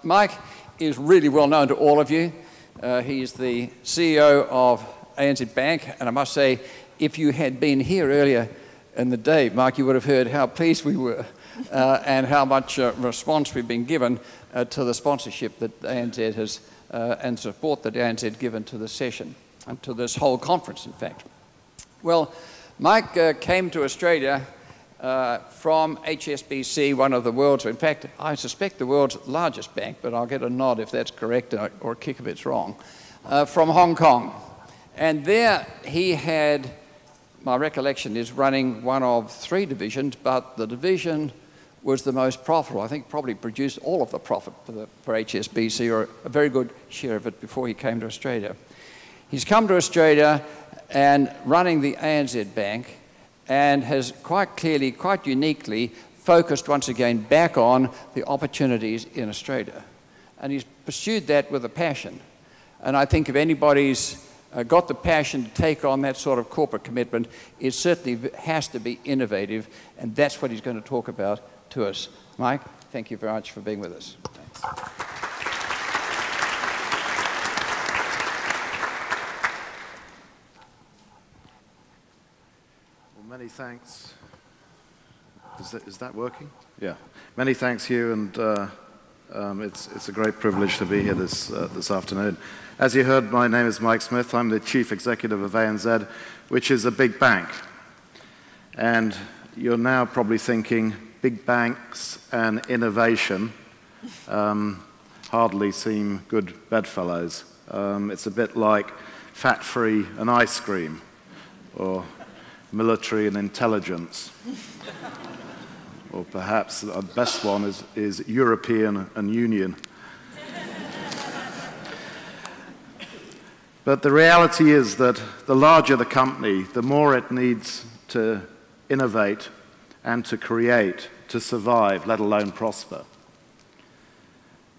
Mike is really well known to all of you. He's the CEO of ANZ Bank, and I must say, if you had been here earlier in the day, Mike, you would have heard how pleased we were and how much response we've been given to the sponsorship that ANZ has and support that ANZ had given to the session and to this whole conference, in fact. Well, Mike came to Australia from HSBC, one of the world's, in fact, I suspect the world's largest bank, but I'll get a nod if that's correct or a kick if it's wrong, from Hong Kong. And there he had, my recollection is, running one of 3 divisions, but the division was the most profitable. I think probably produced all of the profit for HSBC, or a very good share of it, before he came to Australia. He's come to Australia and running the ANZ Bank, and has quite clearly, quite uniquely, focused once again back on the opportunities in Australia. And he's pursued that with a passion. And I think if anybody's got the passion to take on that sort of corporate commitment, it certainly has to be innovative, and that's what he's going to talk about to us. Mike, thank you very much for being with us. Thanks. Many thanks. Is that working? Yeah. Many thanks, Hugh, and it's a great privilege to be here this afternoon. As you heard, my name is Mike Smith. I'm the Chief Executive of ANZ, which is a big bank. And you're now probably thinking, big banks and innovation hardly seem good bedfellows. It's a bit like fat-free and ice cream, or military and intelligence. Or perhaps the best one is European and Union. But the reality is that the larger the company, the more it needs to innovate and to create, to survive, let alone prosper.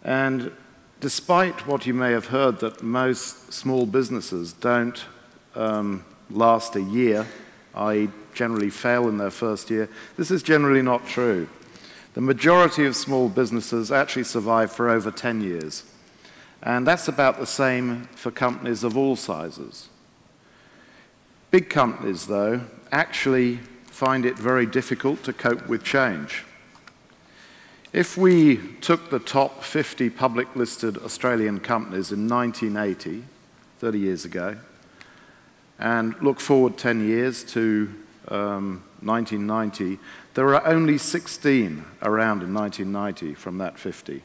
And despite what you may have heard, that most small businesses don't last a year, i.e. generally fail in their first year, this is generally not true. The majority of small businesses actually survive for over 10 years. And that's about the same for companies of all sizes. Big companies, though, actually find it very difficult to cope with change. If we took the top 50 public-listed Australian companies in 1980, 30 years ago, and look forward 10 years to 1990, there are only 16 around in 1990 from that 50.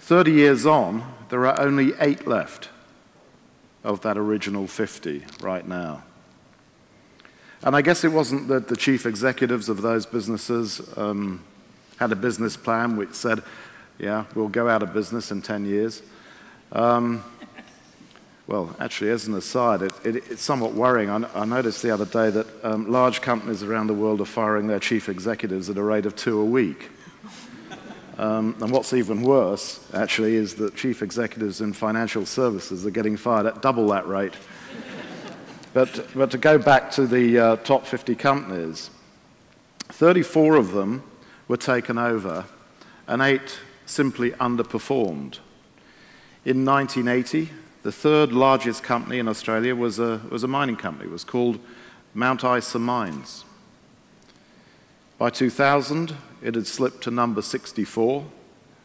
30 years on, there are only 8 left of that original 50 right now. And I guess it wasn't that the chief executives of those businesses had a business plan which said, yeah, we'll go out of business in 10 years. Well, actually, as an aside, it's somewhat worrying. I noticed the other day that large companies around the world are firing their chief executives at a rate of 2 a week. And what's even worse, actually, is that chief executives in financial services are getting fired at double that rate. But to go back to the top 50 companies, 34 of them were taken over and 8 simply underperformed. In 1980, the 3rd largest company in Australia was a mining company. It was called Mount Isa Mines. By 2000, it had slipped to number 64,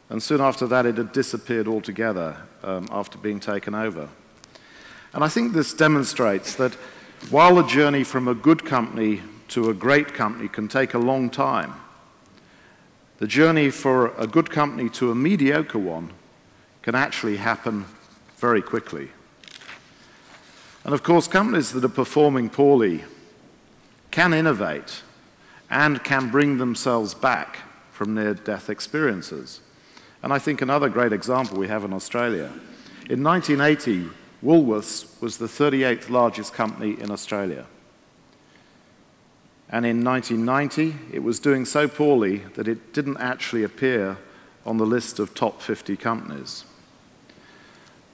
and soon after that, it had disappeared altogether after being taken over. And I think this demonstrates that while the journey from a good company to a great company can take a long time, the journey for a good company to a mediocre one can actually happen very quickly. And of course, companies that are performing poorly can innovate and can bring themselves back from near-death experiences. And I think another great example we have in Australia. In 1980, Woolworths was the 38th largest company in Australia. And in 1990, it was doing so poorly that it didn't actually appear on the list of top 50 companies.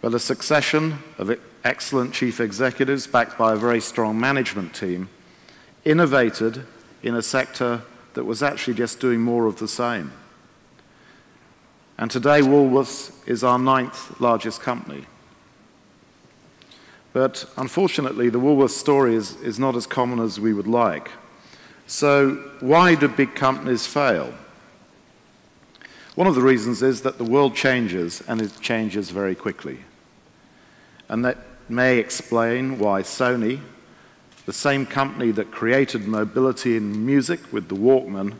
But a succession of excellent chief executives backed by a very strong management team innovated in a sector that was actually just doing more of the same. And today, Woolworths is our 9th largest company. But unfortunately, the Woolworths story is not as common as we would like. So why do big companies fail? One of the reasons is that the world changes, and it changes very quickly. And that may explain why Sony, the same company that created mobility in music with the Walkman,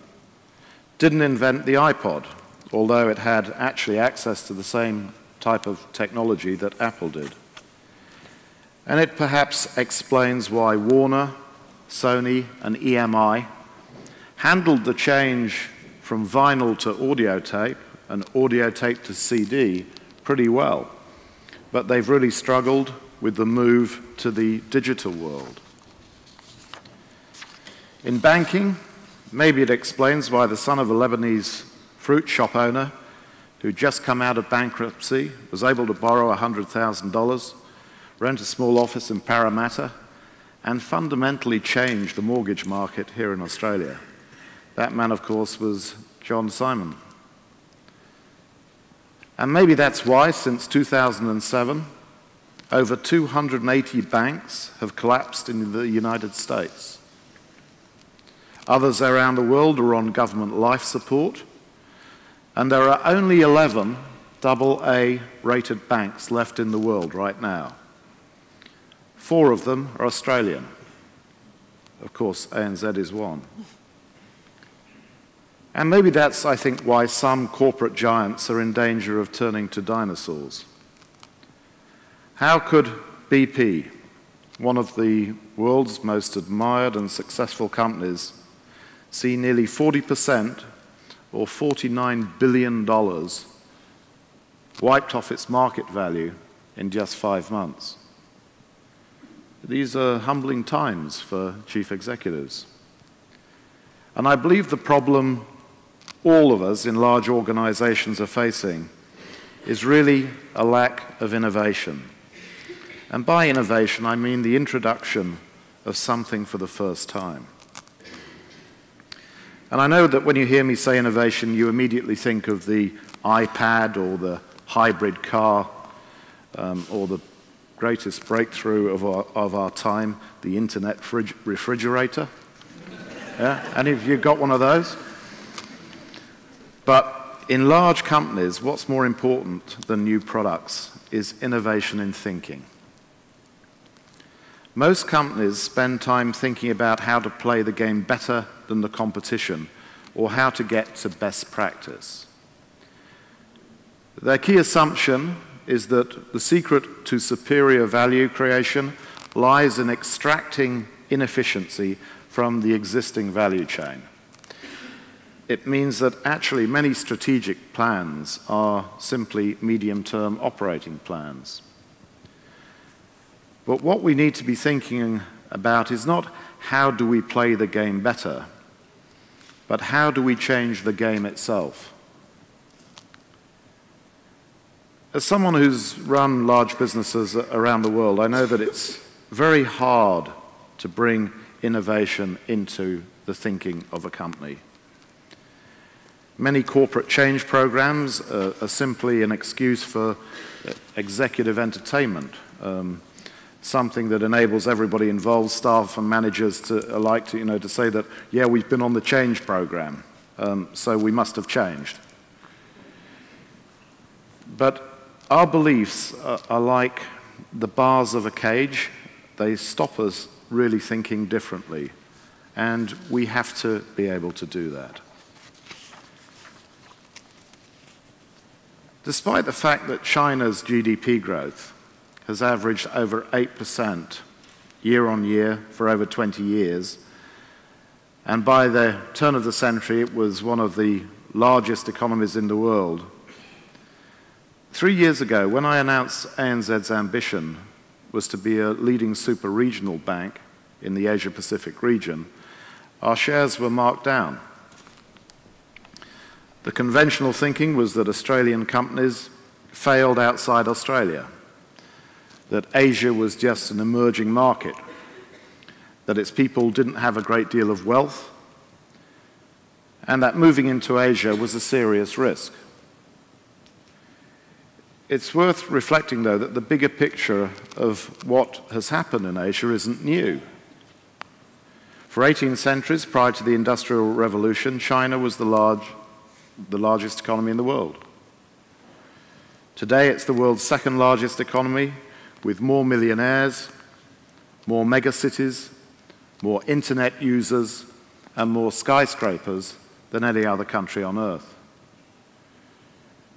didn't invent the iPod, although it had actually access to the same type of technology that Apple did. And it perhaps explains why Warner, Sony, and EMI handled the change from vinyl to audio tape and audio tape to CD pretty well, but they've really struggled with the move to the digital world. In banking, maybe it explains why the son of a Lebanese fruit shop owner who'd just come out of bankruptcy was able to borrow $100,000, rent a small office in Parramatta, and fundamentally change the mortgage market here in Australia. That man, of course, was John Simon. And maybe that's why, since 2007, over 280 banks have collapsed in the United States. Others around the world are on government life support, and there are only 11 AA-rated banks left in the world right now. 4 of them are Australian. Of course, ANZ is one. And maybe that's, I think, why some corporate giants are in danger of turning to dinosaurs. How could BP, one of the world's most admired and successful companies, see nearly 40%, or $49 billion, wiped off its market value in just 5 months? These are humbling times for chief executives. And I believe the problem all of us in large organizations are facing is really a lack of innovation. And by innovation, I mean the introduction of something for the first time. And I know that when you hear me say innovation, you immediately think of the iPad or the hybrid car or the greatest breakthrough of our time, the internet refrigerator. Yeah? Any of you got one of those? But in large companies, what's more important than new products is innovation in thinking. Most companies spend time thinking about how to play the game better than the competition, or how to get to best practice. Their key assumption is that the secret to superior value creation lies in extracting inefficiency from the existing value chain. It means that actually many strategic plans are simply medium-term operating plans. But what we need to be thinking about is not how do we play the game better, but how do we change the game itself. As someone who's run large businesses around the world, I know that it's very hard to bring innovation into the thinking of a company. Many corporate change programs are simply an excuse for executive entertainment, something that enables everybody involved, staff and managers alike to say that, yeah, we've been on the change program, so we must have changed. But our beliefs are like the bars of a cage. They stop us really thinking differently, and we have to be able to do that. Despite the fact that China's GDP growth has averaged over 8% year on year for over 20 years, and by the turn of the century it was one of the largest economies in the world, 3 years ago, when I announced ANZ's ambition was to be a leading super-regional bank in the Asia-Pacific region, our shares were marked down. The conventional thinking was that Australian companies failed outside Australia, that Asia was just an emerging market, that its people didn't have a great deal of wealth, and that moving into Asia was a serious risk. It's worth reflecting, though, that the bigger picture of what has happened in Asia isn't new. For 18 centuries prior to the Industrial Revolution, China was the largest economy in the world. Today, it's the world's second largest economy, with more millionaires, more megacities, more internet users, and more skyscrapers than any other country on earth.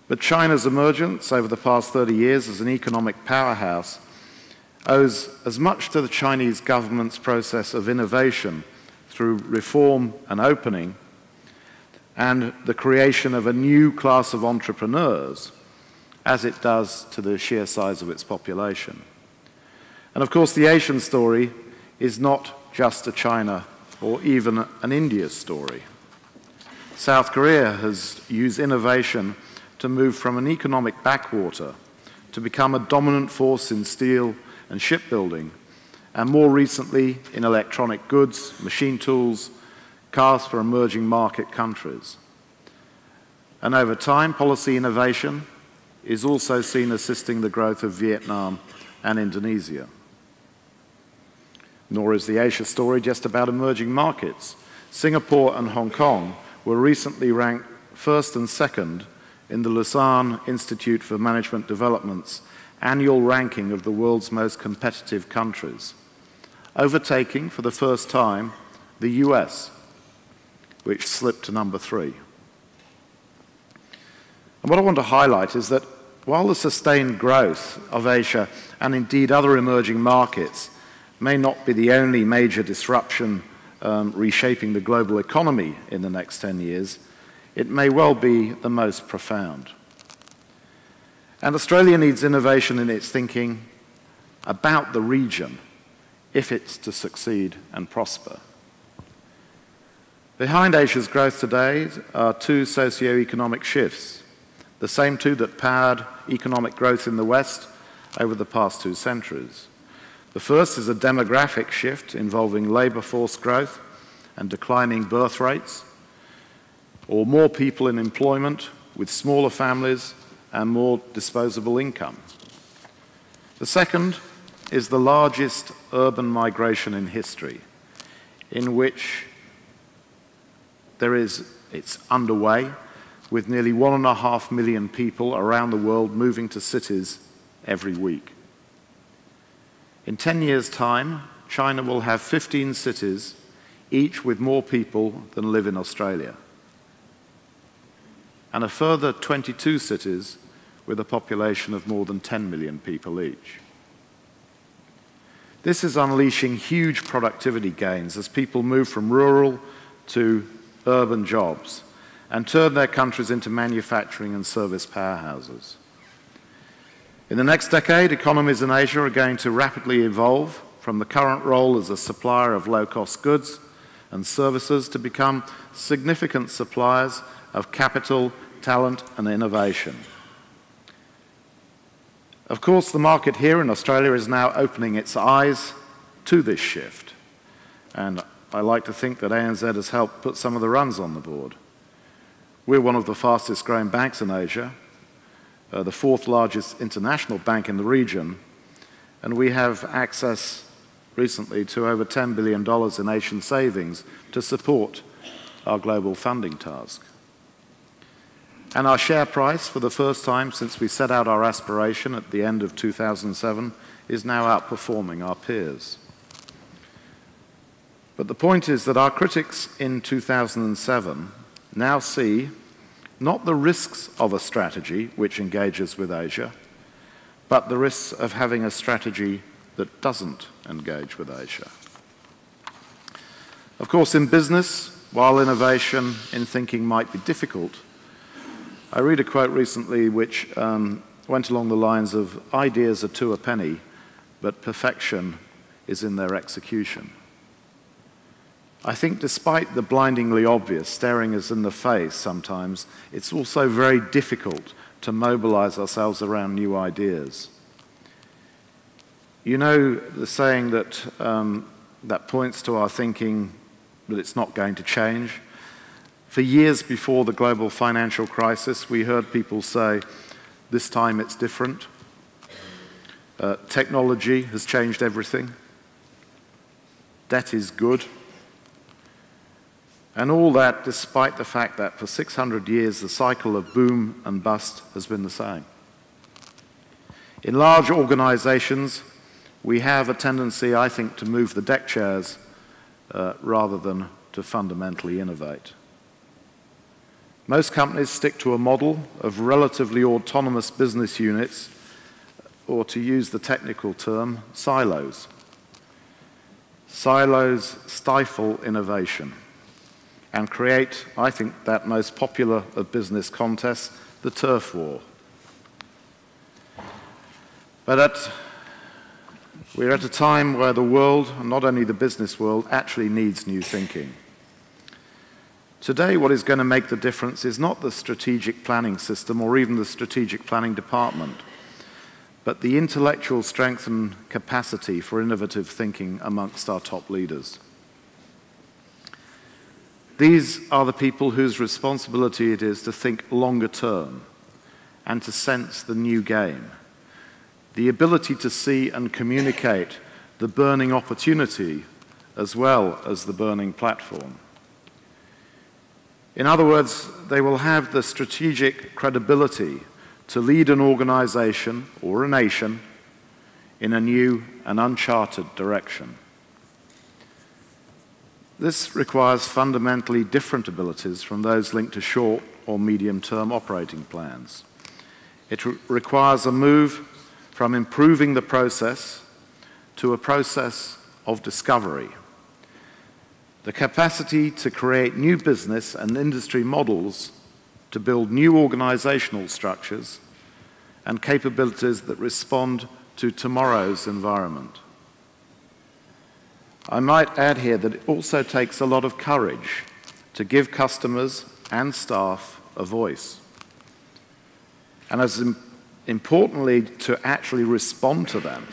But China's emergence over the past 30 years as an economic powerhouse owes as much to the Chinese government's process of innovation through reform and opening and the creation of a new class of entrepreneurs as it does to the sheer size of its population. And of course, the Asian story is not just a China or even an India story. South Korea has used innovation to move from an economic backwater to become a dominant force in steel and shipbuilding, and more recently in electronic goods, machine tools, cars for emerging market countries. And over time, policy innovation is also seen assisting the growth of Vietnam and Indonesia. Nor is the Asia story just about emerging markets. Singapore and Hong Kong were recently ranked first and second in the Lausanne Institute for Management Development's annual ranking of the world's most competitive countries, overtaking for the first time the US, which slipped to number 3. And what I want to highlight is that while the sustained growth of Asia and indeed other emerging markets may not be the only major disruption reshaping the global economy in the next 10 years, it may well be the most profound. And Australia needs innovation in its thinking about the region if it's to succeed and prosper. Behind Asia's growth today are two socio-economic shifts, the same two that powered economic growth in the West over the past 2 centuries. The first is a demographic shift involving labour force growth and declining birth rates, or more people in employment with smaller families and more disposable income. The second is the largest urban migration in history, in which it's underway, with nearly 1.5 million people around the world moving to cities every week. In 10 years' time, China will have 15 cities, each with more people than live in Australia, and a further 22 cities with a population of more than 10 million people each. This is unleashing huge productivity gains as people move from rural to urban jobs and turn their countries into manufacturing and service powerhouses. In the next decade, economies in Asia are going to rapidly evolve from the current role as a supplier of low-cost goods and services to become significant suppliers of capital, talent and innovation. Of course, the market here in Australia is now opening its eyes to this shift, and I like to think that ANZ has helped put some of the runs on the board. We're one of the fastest growing banks in Asia, the 4th largest international bank in the region, and we have access recently to over $10 billion in Asian savings to support our global funding task. And our share price, for the first time since we set out our aspiration at the end of 2007, is now outperforming our peers. But the point is that our critics in 2007 now see not the risks of a strategy which engages with Asia, but the risks of having a strategy that doesn't engage with Asia. Of course, in business, while innovation in thinking might be difficult, I read a quote recently which went along the lines of, "Ideas are 2 a penny, but perfection is in their execution." I think despite the blindingly obvious staring us in the face sometimes, it's also very difficult to mobilize ourselves around new ideas. You know the saying that, that points to our thinking that it's not going to change? For years before the global financial crisis, we heard people say This time it's different. Technology has changed everything. Debt is good. And all that despite the fact that for 600 years the cycle of boom and bust has been the same. In large organizations, we have a tendency, I think, to move the deck chairs rather than to fundamentally innovate. Most companies stick to a model of relatively autonomous business units, or to use the technical term, silos. Silos stifle innovation and create, I think, that most popular of business contests, the turf war. But we're at a time where the world, and not only the business world, actually needs new thinking. Today, what is going to make the difference is not the strategic planning system or even the strategic planning department, but the intellectual strength and capacity for innovative thinking amongst our top leaders. These are the people whose responsibility it is to think longer term and to sense the new game. The ability to see and communicate the burning opportunity as well as the burning platform. In other words, they will have the strategic credibility to lead an organization or a nation in a new and uncharted direction. This requires fundamentally different abilities from those linked to short or medium-term operating plans. It requires a move from improving the process to a process of discovery. The capacity to create new business and industry models, to build new organizational structures and capabilities that respond to tomorrow's environment. I might add here that it also takes a lot of courage to give customers and staff a voice. And as importantly, to actually respond to them.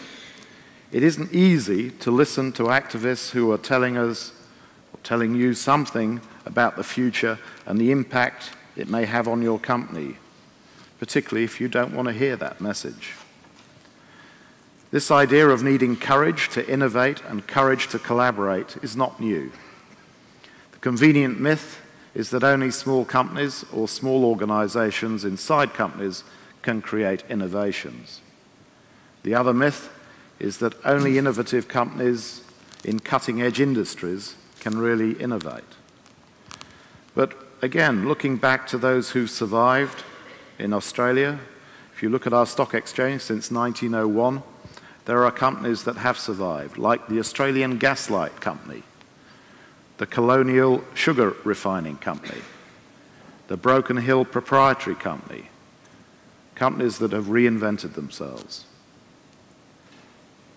It isn't easy to listen to activists who are telling us, or telling you something about the future and the impact it may have on your company, particularly if you don't want to hear that message. This idea of needing courage to innovate and courage to collaborate is not new. The convenient myth is that only small companies or small organizations inside companies can create innovations. The other myth is that only innovative companies in cutting-edge industries can really innovate. But again, looking back to those who survived in Australia, if you look at our stock exchange since 1901, there are companies that have survived, like the Australian Gaslight Company, the Colonial Sugar Refining Company, the Broken Hill Proprietary Company, companies that have reinvented themselves.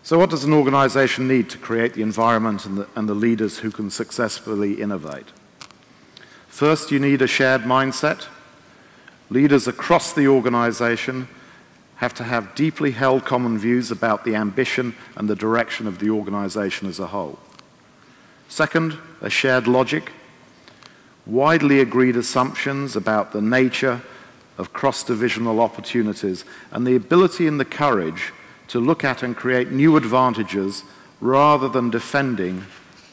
So what does an organization need to create the environment and the leaders who can successfully innovate? First, you need a shared mindset. Leaders across the organization have to have deeply held common views about the ambition and the direction of the organization as a whole. Second, a shared logic, widely agreed assumptions about the nature of cross-divisional opportunities and the ability and the courage to look at and create new advantages rather than defending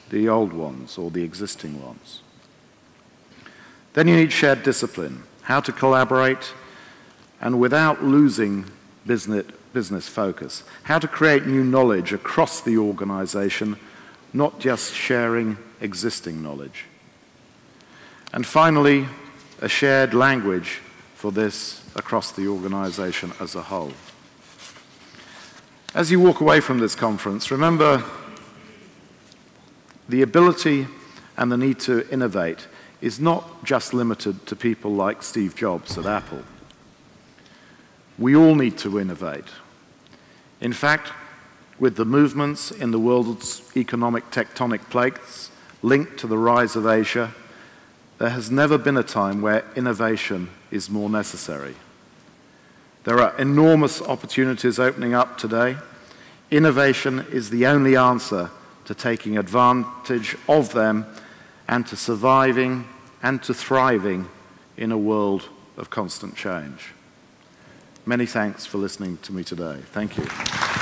the old ones or the existing ones. Then you need shared discipline, how to collaborate and without losing business focus, how to create new knowledge across the organization, not just sharing existing knowledge. And finally, a shared language for this across the organization as a whole. As you walk away from this conference, remember the ability and the need to innovate is not just limited to people like Steve Jobs at Apple. We all need to innovate. In fact, with the movements in the world's economic tectonic plates linked to the rise of Asia, there has never been a time where innovation is more necessary. There are enormous opportunities opening up today. Innovation is the only answer to taking advantage of them and to surviving and to thriving in a world of constant change. Many thanks for listening to me today. Thank you.